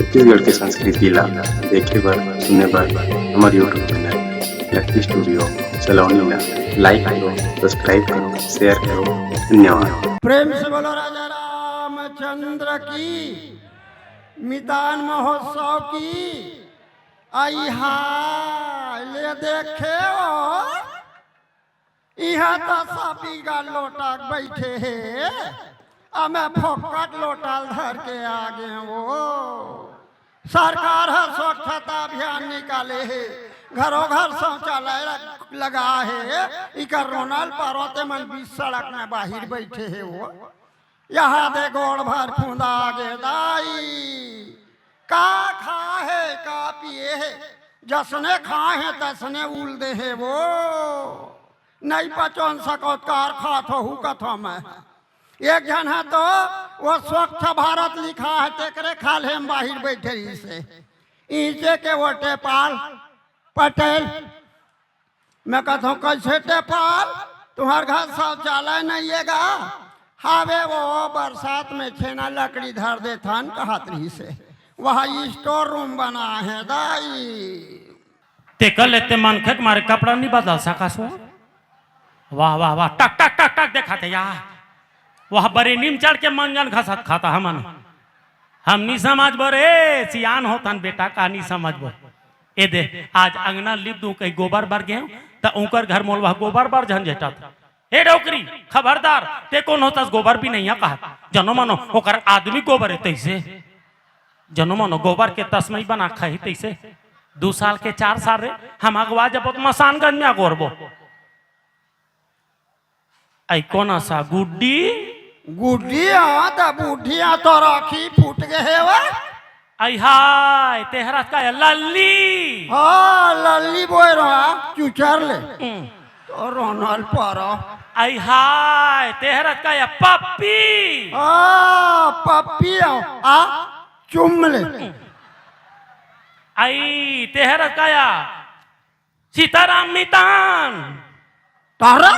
छत्तीसगढ़ के संस्कृति ला देखे बर सुने बर हमारे यूट्यूब चैनल लकी स्टूडियो सलोनी ला लाइक करो, सब्सक्राइब करो, शेयर करो। धन्यवाद। प्रेम से बोलो राजा रामचंद्र की, मितान महोत्सव की। आई हाय ले देखे हो यहाँ तो सापी का लोटा बैठे है, मैं फोकट लोटाल धर के आगे वो सरकार है स्वच्छता अभियान निकाले है, घरों घर शौचालय लगा है। इकर रोनल पर्वत मन 20 सड़क में बाहर बैठे है वो, यहाँ दे गोड़ भर खूंदा आगे दाई का खा है का पिए है, जसने खाए है तसने उल दे है वो नहीं पचौन सको कार खात हो कथो में। एक जन है तो वो स्वच्छ भारत लिखा है तेकरे खाल हम बाहर बैठे से ईचे के वो टेपाल पटेल। मैं कहता हूँ कैसे टेपाल तुम्हारे घर शौचालय नहीं है हावे वो बरसात में छेना लकड़ी धर दे थान कहत रही से वहाँ स्टोर रूम बना है दाई ते कर लेते मन खेत मारे कपड़ा नहीं बदल सका सो। वाह वाह वाह टक टक टक टक देखाते यार, वह बड़े नीम चढ़ के मंजन घसत खाता हम नहीं समझ बो रे सियान होतन बेटा का नहीं समझ बो। ए दे आज अंगना लिप दू कहीं गोबर बर गए तो उनकर घर मोलवा गोबर बर झंझेटा था। ए डोकरी खबरदार ते कौन होता गोबर भी नहीं कहा जनो मनो ओकर आदमी गोबर है तैसे जनो मनो गोबर के तस्मई बना खाई तैसे 2 साल के 4 साल रे हम अगवा जब मसानगंज में अगोरबो आई कौन सा गुड्डी गुड्डिया तो बुढ़िया तो राखी फूट गए वा आई हाय तेहरा का लल्ली। हाँ लल्ली बोल रहा चुचर ले तो रोनल पारा। आई हाय तेहरा का या पप्पी पप्पी आ चुम ले। आई तेहरा का या सीताराम मितान तारा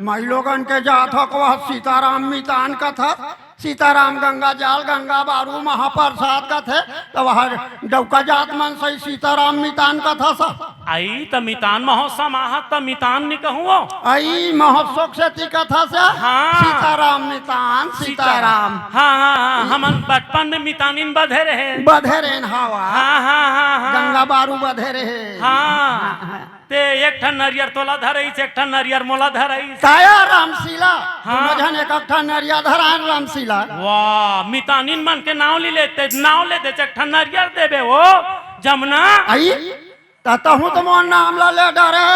मई लोगन के जात हो वह सीताराम मितान का था। सीताराम गंगा जाल गंगा बारू महाप्रसाद का थे तो वह डौका जात मन सही सीताराम मितान का था सा। आई तो मितान महोत्सव महा तो मितान नहीं कहूँ आई महोत्सव से ती था से हाँ सीताराम मितान सीताराम। हाँ हाँ हाँ हम बचपन में मितानिन बधे रहे हवा हाँ हाँ हाँ गंगा बारू बधे रहे हाँ ते एक ठन नरियर तोला धरई एक ठन नरियर मोला धरई काया रामशीला हाँ जन एक ठन नरिया धरान रामशीला। वाह मितानिन मन के नाव ले लेते नाव ले दे एक ठन नरियर देबे वो जमुना आई तहु तो मोन नाम ला ले डरे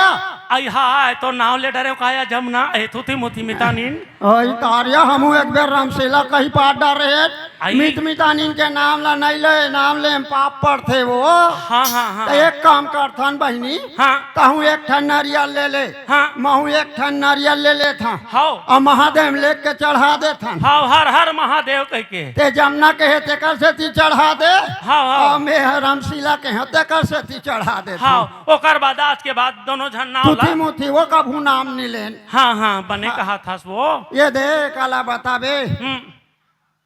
आई हाय तो नाव ले डरे काया जमुना ए थुथी मुथी मितानिन ओई तारिया हमू एक बेर रामशीला कहीं पार डर रहे मित मितानिन के नाम ला नहीं ले नाम ले पाप पर थे वो। हाँ हाँ हाँ एक काम करथन बहनी हाँ तहु एक ठन नारियल ले ले हाँ महू एक ठन नारियल ले ले था हाउ और महादेव लेके के चढ़ा दे था हाउ हर हर महादेव कह के ते जमुना के ते कर से ती चढ़ा दे हाउ हाउ मैं रामशीला के ते कर से ती चढ़ा दे हाउ ओकर बाद आज के बाद दोनों जन नाव ला मुथी वो कभू नाम नहीं लेन। हाँ हाँ बने कहा था वो ये दे काला बताबे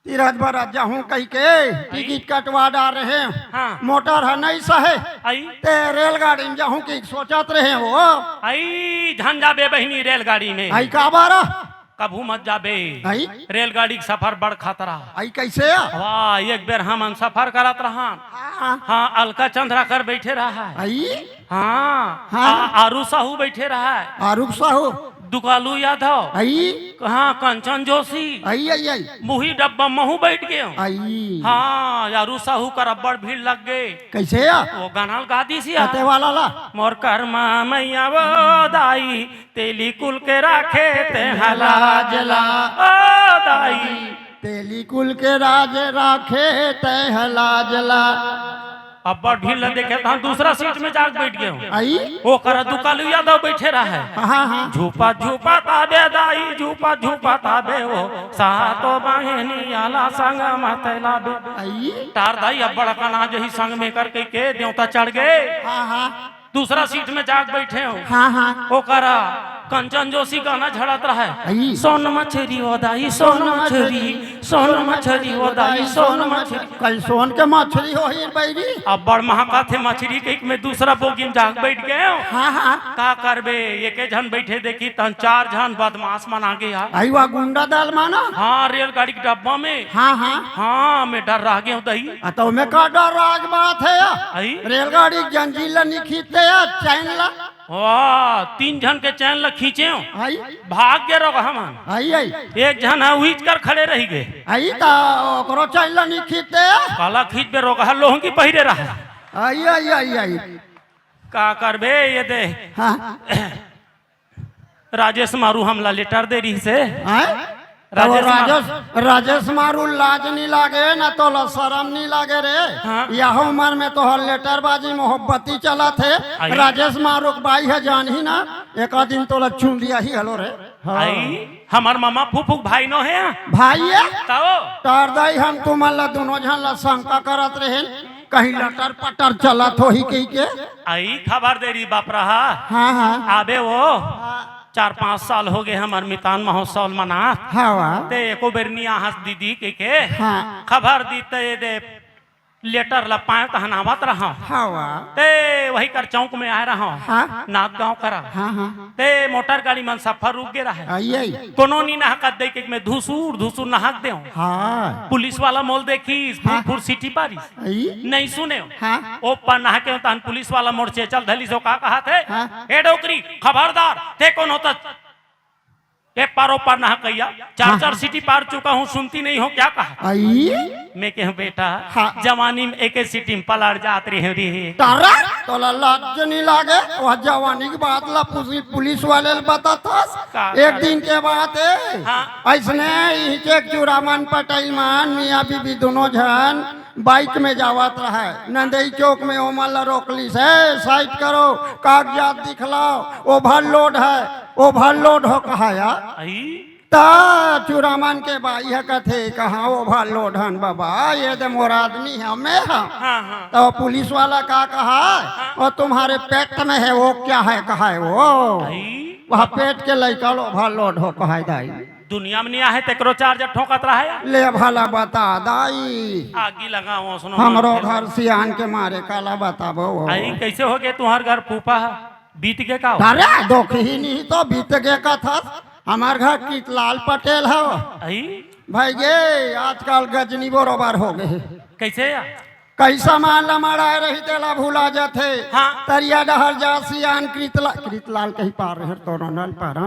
तीरथ बरत जाऊं कह के टिकट कटवा डाल रहे हाँ मोटर है नहीं सहे आई ते रेलगाड़ी में जाऊं की सोचत रहे वो आई झंझा बे बहनी रेलगाड़ी में आई का बारा कभू मत जाबे आई रेलगाड़ी के सफर बड़ खतरा आई कैसे वाह एक बेर हम सफर करत रहा हाँ अलका चंद्रा कर बैठे रहा है आई हाँ हाँ आरू साहू बैठे रहा है आरुख साहू दुकालू यादव आई हाँ कंचन जोशी आई आई आई मुही डब्बा महू बैठ गए आई हाँ यारू साहू कर अब्बड़ भीड़ लग गए कैसे वो गाना गा दी सी आते वाला ला मोर कर्मा मैया वो दाई तेली कुल के राखे ते हला जला ओ दाई तेली कुल के राज राखे ते हला जला। अब्बड़ भीड़ देखे था दूसरा सीट में जाके बैठ गए आई वो कर दुकालू यादव बैठे रहा है हाँ हाँ झूपा झूपा ताबे दाई झूपा झूपा ताबे वो सातो बहनी आला संग मतला बे आई तार दाई अब्बड़ का ना जही संग में करके के देवता चढ़ गए हाँ हाँ दूसरा सीट में जाके बैठे हो हाँ हाँ वो करा कंचन जोशी गाना झड़त रहा है आई। सोन मछरी ओदाई सोन मछरी ओदाई सोन मछरी। कल सोन के मछली हो ही बैरी। अब बड़ महका थे मछली के में दूसरा बोगी जाग बैठ गए हो। हाँ हाँ का करबे एक जन बैठे देखी तन 4 जन बदमाश मना गया। आई वह गुंडा दल माना। हाँ रेलगाड़ी के डब्बा में। हाँ हाँ हाँ मैं डर रह गया हूँ दही। तो मैं का डर राज बात है आई रेलगाड़ी जंजीर ला नहीं खींचते या चैन ला। वाह 3 जन के चैन ला खींचे हो आई भाग गए रहो हम। आई आई एक जन है उहीच कर खड़े रह गए। आई तो ओकरो चैन ला नहीं खींचते या। काला खींच बे रोगा लोहंगी पहिरे रहा। आई आई आई आई का करबे ये दे हाँ राजेश मारू हमला लेटर दे रही से। राजेश मारू लाज नहीं लागे ना तो शर्म नहीं लागे रे। हाँ। यह उम्र में तो लेटरबाजी मोहब्बती चला थे। आई। राजेश मारू भाई है जान ही ना एक दिन तो चुन दिया ही हलो रे। हाँ। आई हमार मामा फूफूक भाई नो है भाई है ताओ तार दाई हम तुम्हारा दोनों जन ला शंका करत रहे कहीं लटर पटर चलत हो ही कही के। आई खबर दे रही बाप रहा। हाँ हाँ आबे वो 4-5 साल हो गए हमार मितान महोत्सव मना हाँ ते एको बेर निया हंस दीदी के हाँ खबर दी ते दे लेटर ला पाए तहनावत रहा हाँ ते वही कर चौक में आ रहा हाँ नाथ गांव करा हाँ हाँ ते मोटर गाड़ी मन सफर रुक गया है आई आई कोनो नी नहक दे के में धुसूर नहक दे हाँ पुलिस वाला मोल देखी हाँ। फुर सिटी पारिस आई नहीं सुने हाँ ओ पर नहा के तहन पुलिस वाला मोड़ से चल धली सो का कहा थे हाँ। ए डोकरी खबरदार थे कौन होता ए पारो पार नहा कैया 4 सिटी पार चुका हूँ सुनती नहीं हो क्या कहा। आई मैं कहूँ बेटा हाँ। जवानी में एक सिटी में पलट जात रही रे। तारा तो लाज नहीं लागे वह जवानी की बात ला पुलिस वाले बता था एक दिन के बाद हाँ। ऐसने एक चूड़ामन पटेल मान मियाँ बीबी दोनों जन बाइक में जावत रहा है नंदई चौक में ओमल रोकली से साइड करो कागजात दिखलाओ ओवरलोड है ओवरलोड हो कहा यार आई ता चूड़ामन के भाई है कथे कहाँ ओवरलोड हन बाबा ये दे मोर आदमी है मैं हम हाँ हाँ तो पुलिस वाला का कहा और तुम्हारे पेट में है वो क्या है कहा है वो आई वह पेट के लइका ओवरलोड हो कहा दाई दुनिया में नहीं आहे तेकरो चार्जर ठोकत रहा है ले भला बता दाई आगी लगाओ सुनो हमरो घर सियान के मारे काला बताबो आई कैसे हो गए तुम्हार घर फूफा बीत के का अरे दुख ही नहीं तो बीत गए का था हमार घर कीतलाल पटेल है आई भाई गे आजकल गजनी बरोबर हो गए कैसे या कैसा मान लमड़ाए रही तेला भूला जाते हाँ। तरिया डहर जा सियान कृतलाल कहीं पार रहे तो नल पार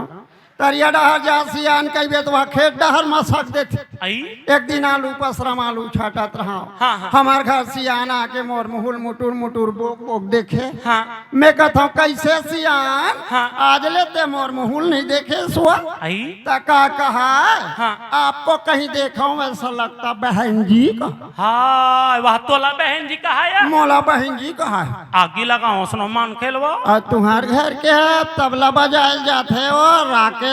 तरिया डहर जा सियान कही बे तो खेत डहर मसक देते आई एक दिन आलू पसरम आलू छाटत रहा हाँ, हाँ। हमार घर सियान आके मोर मुहुल मुटुर बोक बोक देखे हाँ मैं कहता हूँ कैसे सियान हाँ। आज लेते मोर मुहुल नहीं देखे सुआ आई तका कहा हाँ। आपको कहीं देखा हूँ ऐसा लगता बहन जी का हाँ वह तोला बहन जी कहा या मोला बहन जी कहा है आगी लगाओ सुनो मान खेलवा और तुम्हार घर के है तबला बजाए जाते हो राकेश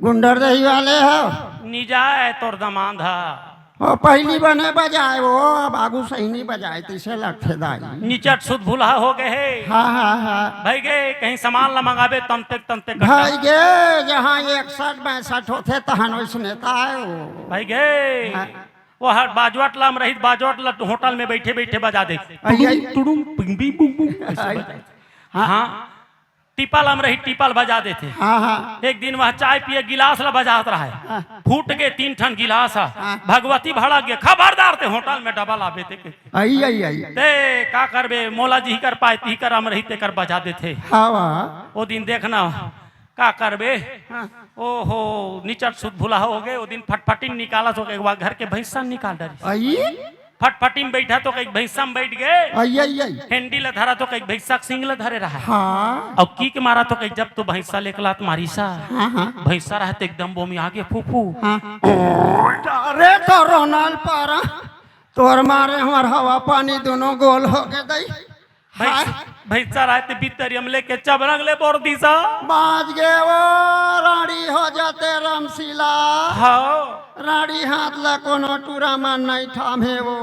गुंडर दही वाले हो निजा है तोर दमाद है वो पहली बने बजाए वो अब आगू सही नहीं बजाए तीसरे लगते दाई निचट सुध भूला हो गए है हाँ हाँ हाँ भाई गए कहीं सामान ला मंगावे तमते भाई गे जहाँ 61-62 होते तहन वैसने है वो भाई गए हाँ। वो हर बाजवाट लाम रही बाजवाट ला होटल में बैठे बैठे बजा दे आई, आई। टुडुम पिंगी बुम बुम ऐसे आई। बजाए। हाँ टिपल हम रही टिपल बजा देते हाँ हाँ एक दिन वह चाय पिए गिलास ला बजात रहा है फूट के 3 ठन गिलास है भगवती भाड़ा गए खबरदार थे होटल में डबल आबे थे आई आई आई ते का करबे मोला जी कर पाए ती कर हम रही ते कर बजा देते हाँ वाह वो दिन देखना का करबे ओहो निचट सुध भूला हो गए वो दिन फटफटी निकाला तो घर के भैंसा निकाल डरी आई फटफटी में बैठा तो कहीं भैंसा में बैठ गए आई आई आई हेंडी ला धरा तो कहीं भैंसा सिंग ला धरे रहा हाँ और की के मारा तो कहीं जब तो भैंसा लेकला तुम्हारी सा हाँ हाँ भैंसा रहते एकदम बोमी आगे फूफू हाँ अरे तो रोनाल पारा तोर मारे हमार हवा पानी दोनों गोल हो गए दई भाई हाँ। भाई चराते भीतर हम लेके चबरंग ले बोर दीसा बाज गे वो राड़ी हो जाते रामशिला हाँ राड़ी हाथ ला कोनो टूरा मन नहीं थामे वो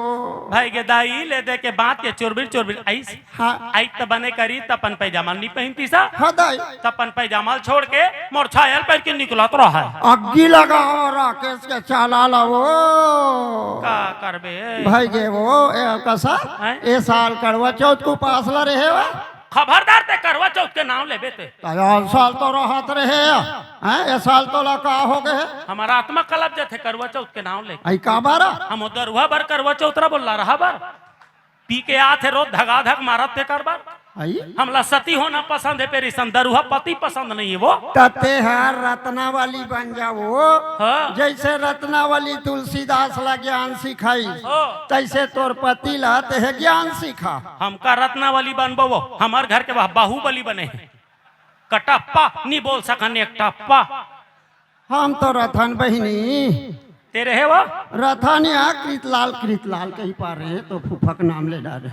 भाई के दाई ले दे के बात के चुरबिर ऐस हाँ आई त बने करी तपन पैजामा नहीं पहनती सा हदाई तपन पैजामा छोड़ के मोर छायल पहन के निकला तो रहा है अग्गी लगाओ राकेश के चाला ला वो का करबे भाई गे वो ए कसा हैं? ए साल करवा चौथ को पास ला रहे वा खबरदार ते करवा चौथ के नाम लेबे ते यार साल तो रहत रहे हैं ए साल तो ला का हो गए हमारा आत्मा कलब जथे करवा चौथ के नाम ले आई का बारा हम दरुआ बर करवा चौथरा बोल रहा बर पी के आथे रोज धगा धक मारत थे कर बार आई हमला सती होना पसंद है पेरी दरुआ पति पसंद नहीं है वो तते हर रत्ना वाली बन जाओ हाँ। जैसे रत्ना वाली तुलसीदास ला ज्ञान सिखाई हाँ। तैसे तोर पति ला ते है ज्ञान सिखा हमका रत्ना वाली बनबो वो हमार घर के वह बाहुबली बने हैं कटप्पा नहीं बोल सकन एक टप्पा हम तो रथन बहिनी तेरे है वो रथन यहाँ कृतलाल कहीं पा रहे हैं तो फूफक नाम ले डाले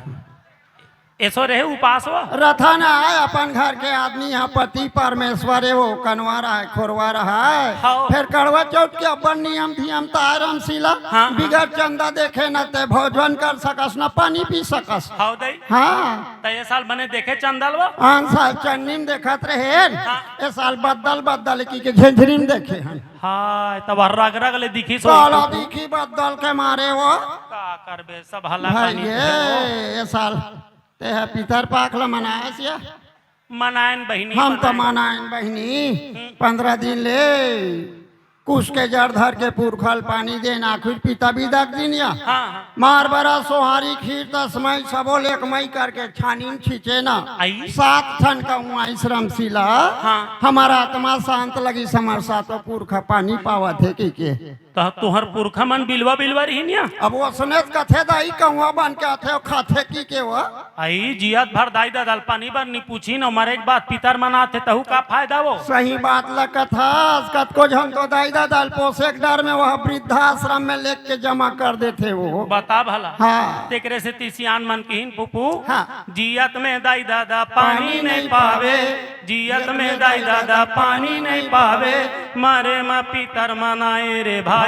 ऐसो रहे उपास वो रथन आए अपन घर के आदमी यहाँ पति परमेश्वर है वो कनवा रहा है खोरवा रहा है हाँ। फिर करवा चौथ के अपन नियम थी हम तारम शिला हाँ। बिगड़ चंदा देखे न ते भोजन कर सकस न पानी पी सकस हाउ दई हाँ तो ये साल बने देखे चंदल वो आन साल चन्नी में देखत रहे हाँ। ए साल बदल की के झंझरी में देखे हैं हाँ तब रग रग ले दिखी सो साला दिखी बदल के मारे वो का करबे सब हल्ला भाई कहानी ये साल ते है पितर पाखला मनाया सिया मनायन बहिनी हम तो मनायन। मनायन बहिनी 15 दिन ले कुश के जड़ धर के पुरखल पानी देना खुद पिता बिदक दिन या हाँ हाँ मार बरा सोहारी खीर 10 मई सबो लेक मई करके छानीन खींचे ना आई 7 ठन का उहाँ श्रम शिला हाँ। हमारा आत्मा शांत लगी समर सातो पुरखा पानी पावा थे के तो तुहर पुरखा मन बिलवा रही निया अब वो सुनेत कथे दाई कहवा बन के आथे खाथे की के वो आई जियात भर दाई दाल पानी बर नहीं पूछी न मरे एक बात पितर मनाते तहु का फायदा वो सही बात ल कथा कत को झन तो दाई दाल पोसे के डर में वह वृद्धाश्रम में लेके के जमा कर देते वो बता भला हाँ तेकरे से तीसियान मन कीन पुपू हाँ। जियत में दाई दादा पानी नहीं पावे जियत में दाई दादा पानी नहीं पावे मारे माँ पितर मनाए रे भाई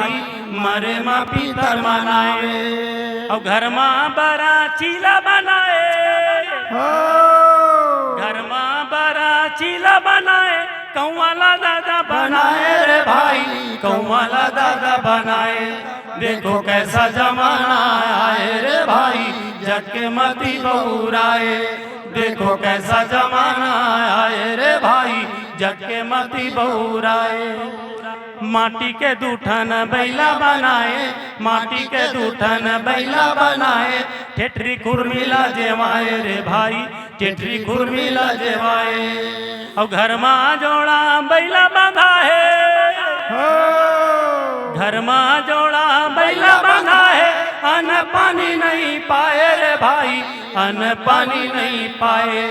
मारे माँ पितर मनाए और घर माँ बड़ा चीला बनाए घर माँ बड़ा चीला बनाए कौवाला दादा बनाए रे भाई कौवाला दादा बनाए देखो कैसा जमाना आए रे भाई जग के मती बहुराए देखो कैसा जमाना आए रे भाई जग के मती बहुराए माटी के दूठन बैला बनाए माटी के दूठन बैला बनाए ठेठरी खुरमिला जेवाए रे भाई ठेठरी खुरमिला जेवाए और घर माँ जोड़ा बैला बंधा है घर माँ जोड़ा बैला बंधा है अन्न पानी नहीं पाए रे भाई अन्न पानी नहीं पाए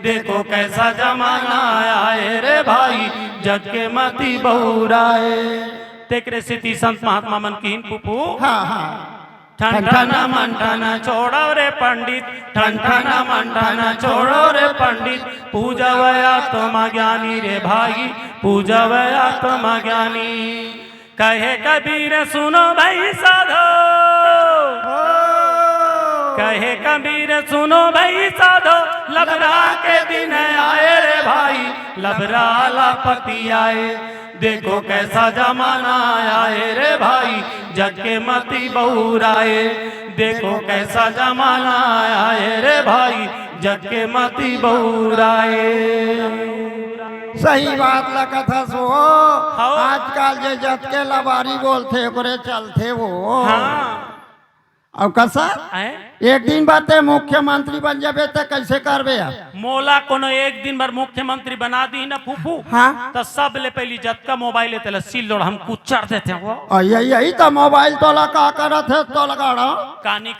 देखो कैसा जमाना आए रे भाई जग के मती बहुराए तेकरे सिटी संत महात्मा मन की पुपू हाँ हाँ ठन ठन मन ठन छोड़ो रे पंडित ठन ठन मन ठन छोड़ो रे पंडित पूजवया तुम ज्ञानी रे भाई पूजवया तुम ज्ञानी कहे कबीर सुनो भाई साधो कहे कबीर सुनो भाई साधो लबरा के दिन आए रे भाई लबरा लापति आए देखो कैसा जमाना आए रे भाई जग के मती बहुराए देखो कैसा जमाना आए रे भाई जग के मती बहुराए सही बात ला कथा सो हाँ। आजकल जे जत के लबारी बोलते ओकरे चलते वो हाँ और कसा हैं? एक दिन बाते मुख्यमंत्री बन जाबे तो कैसे करबे मोला कोनो एक दिन भर मुख्यमंत्री बना दी ना फूफू हाँ तो सब ले पहली जतका मोबाइल तेल सिल लोड़ हम कुचर देते हैं वो यही तो मोबाइल तो ला का करत है तो लगाड़ा कहानी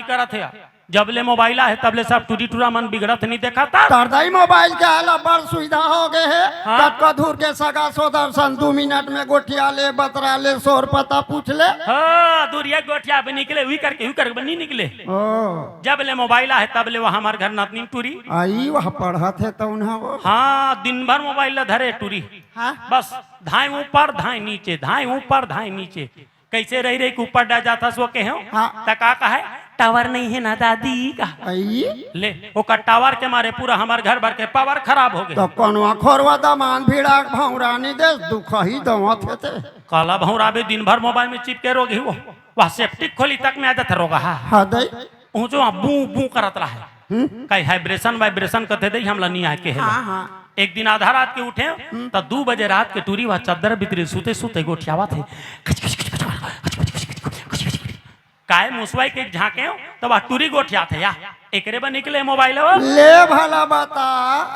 करा थे जबले मोबाइल है तबले सब टूरी टूरा मन बिगड़त नहीं देखा था। तरदाई मोबाइल के आला बड़ सुविधा हो गए है। हाँ। तत्का धूर के सगा सोदर्शन 2 मिनट में गोठिया ले बतरा ले शोर पता पूछ ले। हाँ दूरिया गोठिया पे निकले हुई करके नहीं निकले। ओ जबले मोबाइल है तबले वह हमारे घर नातनी टूरी। आई वह पढ़त है तो उन्हें वो हाँ दिन भर मोबाइल धरे टूरी। हाँ? बस धाए ऊपर धाए नीचे धाए ऊपर धाए नीचे कैसे रही रही के ऊपर डा जाता सो के हो। हाँ। तका का है टावर नहीं है ना दादी का। आई ले वो का टावर के मारे पूरा हमारे घर भर के पावर खराब हो गए। तो कौनवा खोरवा दामान भीड़ा भौरानी दे दुख ही दवा थे काला भौरा भी दिन भर मोबाइल में चिपके रोगी वो वह सेप्टिक खोली तक में आ जाता रोगा। हाँ दई ऊंचो बू बू करत रहा कई हाइब्रेशन वाइब्रेशन करते दे हमला नहीं आके है। हाँ हाँ एक दिन आधा रात के उठे तो 2 बजे रात के टूरी वह चादर भीतरी सूते सूते गोठियावा थे काय मुसवाई के झाके हो तो वह टूरी गोठिया थे या एकरे बा निकले मोबाइल ले भला बता।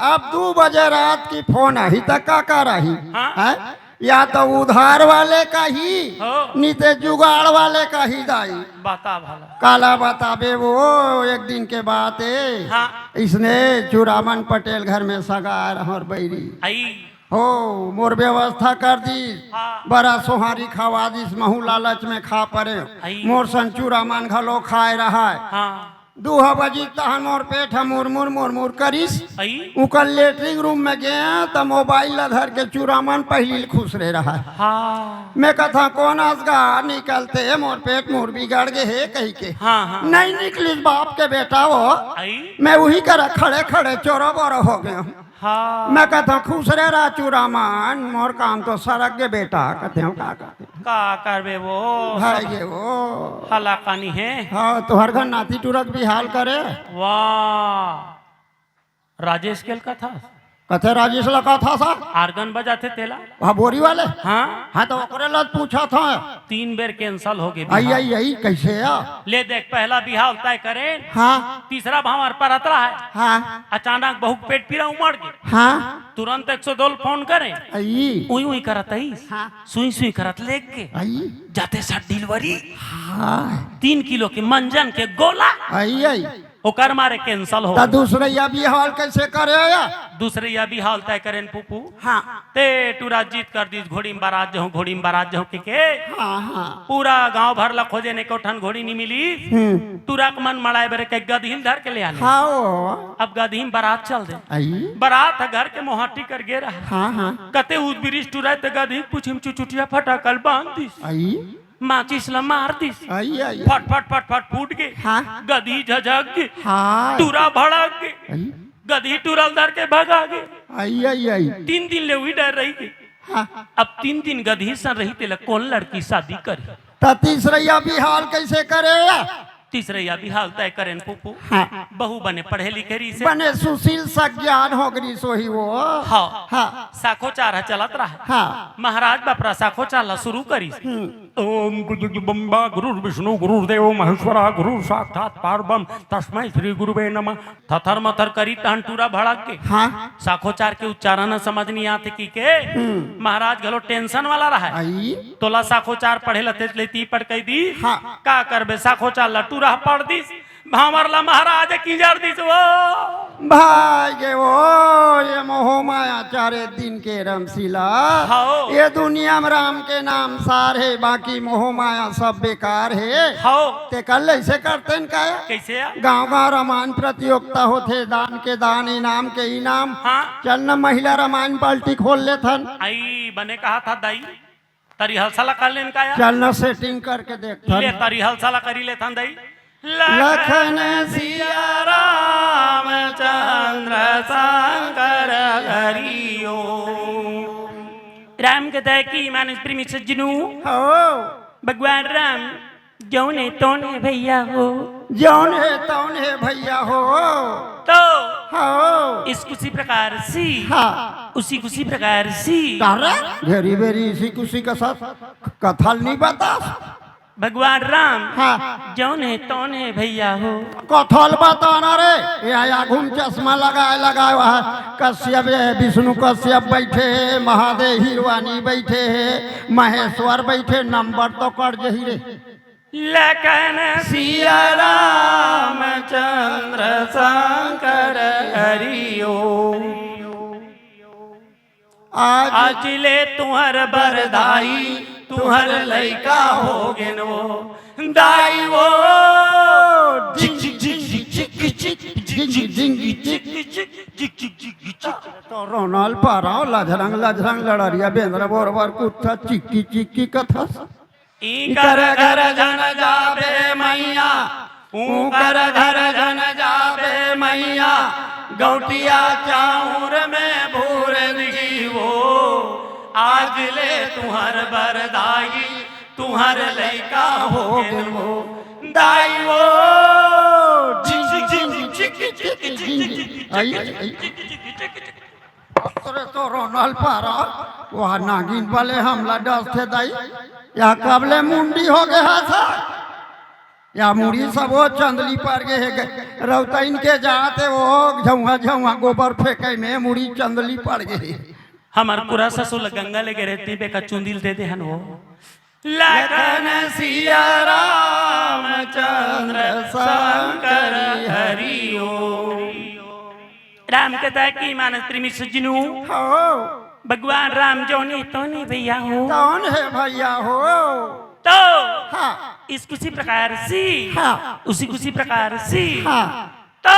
अब 2 बजे रात की फोन आई तक का रही हाँ। है? या तो उधार वाले का ही हो। नहीं तो जुगाड़ वाले का ही दाई। बता भला काला बताबे वो एक दिन के बात है। हाँ। इसने चूड़ामन पटेल घर में सगार और बैरी आई हो मोर व्यवस्था कर दी। हाँ। बड़ा सोहारी खवा दिस महू लालच में खा पड़े आई। मोर सन चूड़ामन घलो खाए रहा है। हाँ 2 बजी तहन मोर पेट मुरमुर मुरमुर करिस। आई उकर लेटरिंग रूम में गए तो मोबाइल धर के चूड़ामन पहली खुश रह रहा है। हाँ मैं कथा कौन असगा निकलते मोर पेट मोर बिगड़ गए है कही के। हाँ हाँ नहीं निकलिस बाप के बेटा वो आई मैं वही कर खड़े खड़े चोरो बोरो हो गया। हाँ मैं कहता खुश रह रहा चूड़ामन मोर काम तो सड़क के बेटा कहते हो का कहते का करबे वो भाई गे वो हला कानी है। हाँ तो हर घर नाती टूरक भी हाल करे। वाह राजेश केल का था कथे राजेश लगा था सा आर्गन बजाते तेला। वहाँ बोरी वाले हाँ हाँ तो ओकरे लत पूछा था 3 बेर कैंसल हो गए। आई आई आई कैसे आ ले देख पहला बिहाव तय करे हाँ तीसरा भावर पर अतरा है हाँ अचानक बहुत पेट पीरा उमड़ गए हाँ तुरंत 102 फोन करे आई उई उई करत आई हाँ। सुई सुई करत लेग के आई जाते साथ डिलीवरी हाँ 3 किलो के मंजन के गोला आई आई ओकर मारे कैंसल हो। तो दूसरे या भी हाल कैसे करे या दूसरे या भी हाल तय करें पुपू हाँ ते टूरा जीत कर दी घोड़ी में बारात जो घोड़ी में बारात जो के हाँ हाँ पूरा गांव भर ला खोजे ने कोठन घोड़ी नहीं मिली। टूरा के मन मड़ाए बरे के गदहिल धर के ले आने। हाँ अब गदहिल बारात चल दे आई बारात घर के मोहाटी कर गे रहा हाँ हाँ कते उस ब्रिज टूरा ते गदहिल पूछिम चुचुटिया फटाकल बांध दिस आई माचिस ला मार दिस आई आई फट फट फट फट फूट गए। हाँ गधी झझक गए हाँ टूरा भड़क गए आई गधी टूरल धर के भगा गए। आई आई आई 3 दिन ले हुई डर रही गई। हाँ अब 3 दिन गधी सन रही तेला कौन लड़की शादी करे। तो तीसरा या भी हाल कैसे करे या तीसरे या भी हाल तय करें पुपू हाँ बहू बने पढ़े लिखे रही से बने सुशील सज्ञान हो गई सोही वो हाँ हाँ साखो चारा चलत रहा हाँ महाराज बापरा साखो चाला शुरू करी ओम बम्बा गुरु विष्णु गुरुदेव महेश्वरा गुरु साक्षात पारब्रह्म तस्मै श्री गुरुवे नमः थथर मथर करी तहन टूरा भड़क के हाँ साखो चार के उच्चारण समझ नहीं आते की के महाराज गलो टेंशन वाला रहा आई तोला साखो चार पढ़े लते लेती पढ़ कई दी हाँ। का करबे साखो चार लटूरा पढ़ दिस भामरला महाराज की जड़ दिस वो भाई गे वो ये मोह माया चारे दिन के रमशीला हाँ। ये दुनिया में राम के नाम सार है बाकी मोह माया सब बेकार है। हाओ ते कल ऐसे करते न का कैसे आ? गांव गांव रामायण प्रतियोगिता होते दान के दान इनाम के इनाम हाँ चल न महिला रामायण बाल्टी खोल ले थन आई बने कहा था दाई तरी हलसला कर लेन का चल न सेटिंग करके देख ले तरी हलसला करी ले था दाई लखन सिया राम चंद्र शंकर हरियो राम के दय की मानस प्रेमी सज्जनों हो भगवान राम जौने तोने भैया हो जौन है तौन है भैया हो तो हो इस उसी प्रकार सी हाँ उसी उसी प्रकार सी तारा भेरी भेरी इसी कुसी का साथ कथल नहीं बता भगवान राम हाँ जौने तोने भैया हो कथल बताना रे या घूम चश्मा लगाए लगाए वहाँ कश्यप विष्णु कश्यप बैठे है महादेव हिरवानी बैठे है महेश्वर बैठे नंबर तो कर जही रे लखन सिया रामचंद्र शंकर हरिओ। आज ले तुहर बरदाई तुहर लइका हो गिनो दाई वो तो रोनाल पाराव लजरंग लजरंग लड़रिया बेंद्र बोरबर कुत्ता चिक्की चिक्की कथा कर घर जन जाबे मैया कर घर जन जाबे मैया गौटिया चाऊर में भूर दी वो। आज ले तुहर बरदाई तुहर लइका हो वो दाई वो। तो रोनाल पारा वहाँ नागिन वाले हमला डस थे दाई या कबले मुंडी हो गया था या मुड़ी सब वो चंदली पर गए रौता इनके जाते वो झुआ झुआ गोबर फेंके में मुड़ी चंदली पड़ गई। हमार पूरा ससुर गंगा ले गए रहती बेका चुंदिल दे दे हन वो। लखन सिया रामचंद्र शंकर हरिओ। राम कथा की मानस प्रेमी सज्जनू हो भगवान राम जोनी तो नहीं भैया हो कौन है भैया हो तो हाँ इस किसी प्रकार से हाँ उसी किसी प्रकार से हाँ तो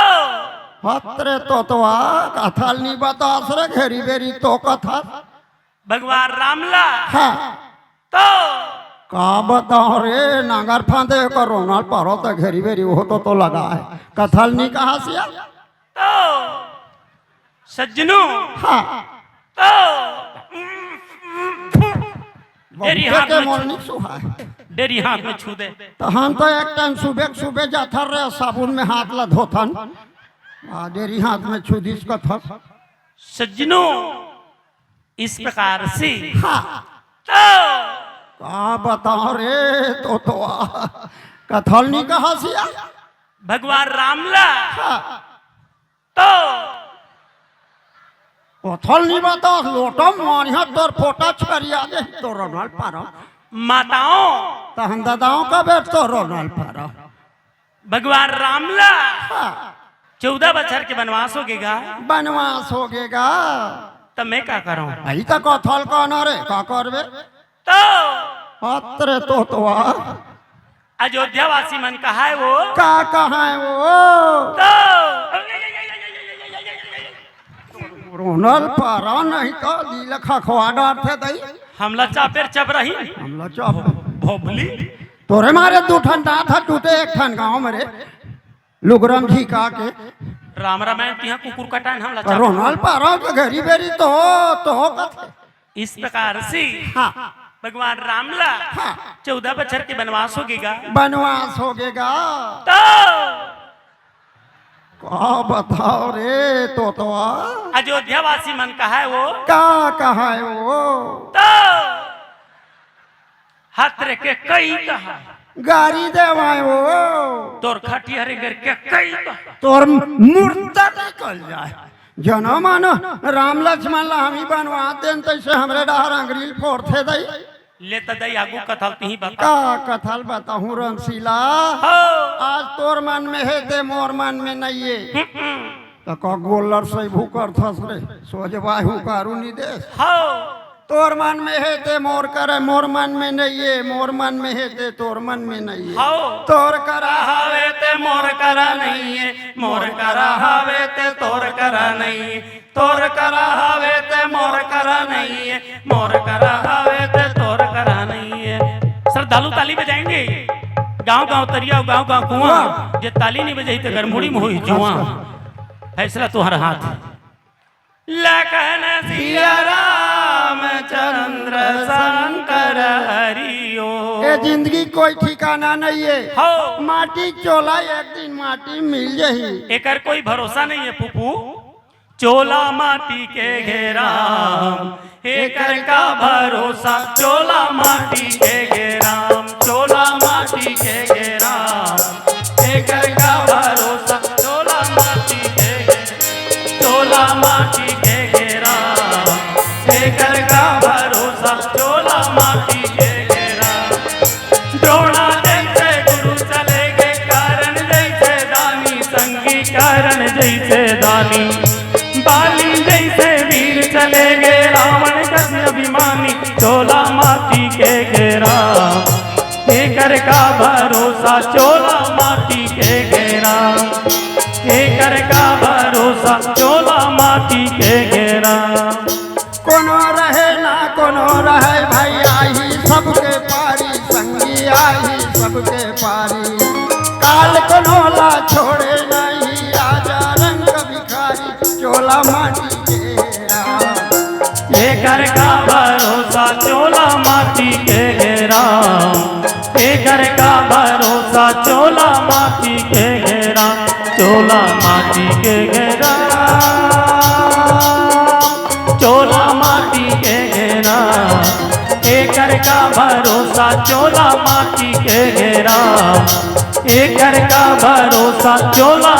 हत्रे तो कथल नहीं बतास रे घेरी बेरी तो कथा भगवान रामला हाँ तो का बताओ रे नागर फांदे कर रोनाल पारो तो घेरी बेरी वो तो लगा है कथल नहीं कहा सिया तो सज्जनों हाँ तो डेरी हाथ में मोलनी सुहा है डेरी हाथ में छू दे तो हम तो एक टाइम सुबह जाता रहे साबुन में हाथ ला धोथन डेरी हाथ में छू दिस कथा सज्जनों इस प्रकार से हाँ तो का बताओ रे तो कथल नहीं कहा सिया भगवान रामला हाँ तो कथल नहीं बताओ लोटो मारिया तोर फोटा छरिया दे तो रोनाल पारा माताओं तो हम दादाओं का बेट तो रोनाल पारा भगवान रामला हाँ 14 बच्चर के वनवास हो गएगा बनवास हो गएगा तब मैं क्या करूं आई तो कथल कहना रे का करबे तो अत्रे तो अयोध्या वासी मन कहा है वो का कहा है वो तो रोनल पारा नहीं तो दिल खखवा डार थे दई हमला चापेर चप रही हमला चौप भोबली तोरे मारे दू ठन दांत था टूटे एक ठन गांव मेरे लुगरम झिका के राम रामायण तिहा कुकुर कटान हमला तो रोनल पारा के घरी बेरी तो कथे इस प्रकार से हाँ भगवान रामला हाँ 14 बच्चर के वनवास हो गएगा बनवास हो गएगा तो का बताओ रे तो अयोध्या वासी मन कहा है वो का कहा है वो तो हत्र के कई कहा गाड़ी देवाए वो तोर खटिया रे घर के कई कहा तोर मूर्ता निकल जाए जनो मानो राम लक्ष्मण ला हम ही बनवा देन तैसे हमरे डहर अंग्रील फोड़ते दई ले त दई आगू कथल ती बता का कथल बताहूँ रंसीला हो आज तोर मन में है ते मोर मन में नहीं है तो का गोलर से भूकर थस रे सोजवाई हूँ कारू नहीं दे हो तोर मन में है ते मोर करे मोर मन में नहीं है मोर मन में है ते तोर मन में नहीं है हो तोर करा हवे ते मोर करा नहीं है मोर करा हवे ते तोर करा नहीं है तोर करा हवे ते मोर करा नहीं है मोर करा हवे ते तोर करा नहीं है। श्रद्धालु ताली बजाएंगे गांव गांव तरिया गांव गांव कुआं जे ताली नहीं बजाई तो गरमुड़ी में होई जुआ फैसला तुम्हारा हाथ लखन सिया रामचंद्र शंकर हरिओ। ये जिंदगी कोई ठिकाना नहीं है हो माटी चोला एक दिन माटी मिल जाही एकर कोई भरोसा नहीं है पुपू चोला माटी के घेरा एकर का भरोसा चोला माटी के घेरा चोला माटी के घेरा एकर का भरोसा चोला माटी के चोला माटी के घेरा एकर का भरोसा चोला माटी के घेरा द्रोणा देखते घर का भरोसा चोला माटी के घेरा, एक घर का भरोसा चोला माटी के घेरा। कोनो रहे ना कोनो रहे भाई आई सबके पारी, संगी आई सबके पारी। काल कोनो ला छोड़े नहीं, आजा रंग भिखारी चोला माटी घेरा। ये घर का भरोसा चोला माटी के घेरा, ये घर का भरोसा चोला माटी के घेरा, चोला माटी के घेरा, चोला माटी के घेरा। एक घर का भरोसा चोला माटी के घेरा, एक घर का भरोसा चोला